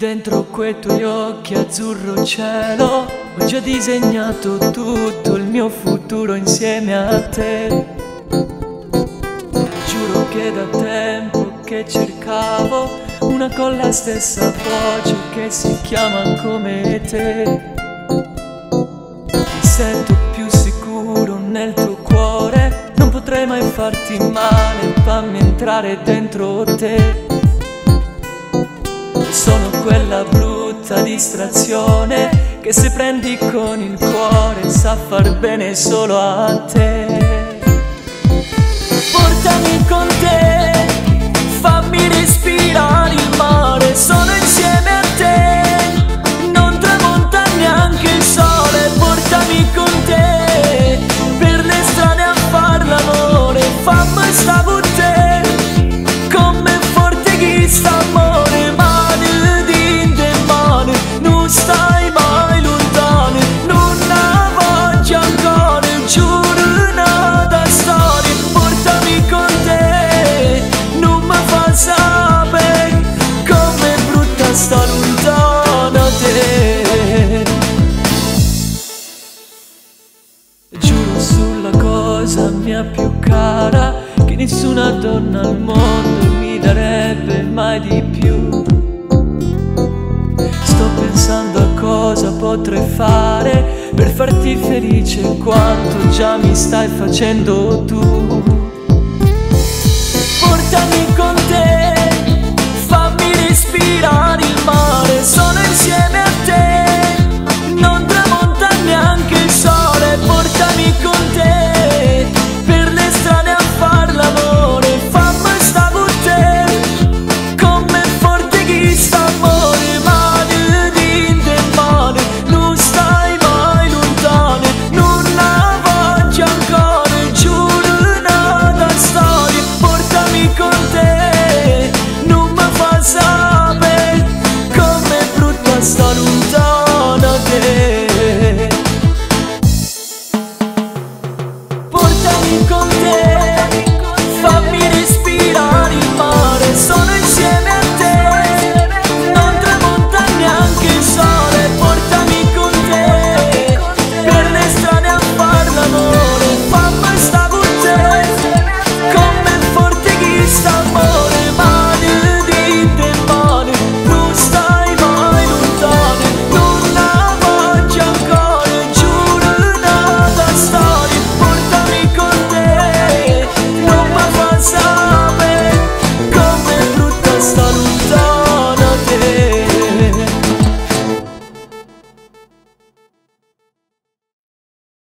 Dentro quei tuoi occhi azzurro cielo ho già disegnato tutto il mio futuro insieme a te. Giuro che da tempo che cercavo una con la stessa voce che si chiama come te. Mi sento più sicuro nel tuo cuore, non potrei mai farti male, fammi entrare dentro te. Sono quella brutta distrazione che se prendi con il cuore sa far bene solo a te. Portami con te, fammi respirare il mare, sono insieme a te, non tramonta neanche il sole. Portami con te, per le strade a far l'amore, fammi sta con te, come forte chi sta amore. Stai mai lontano, non ne voglio ancora, giuro nada storia. Portami con te, non mi fa sapere com'è brutta sta lontano da te. Giuro sulla cosa mia più cara che nessuna donna al mondo mi darebbe mai di più. Sto pensando a cosa potrei fare per farti felice quanto già mi stai facendo tu. Portami con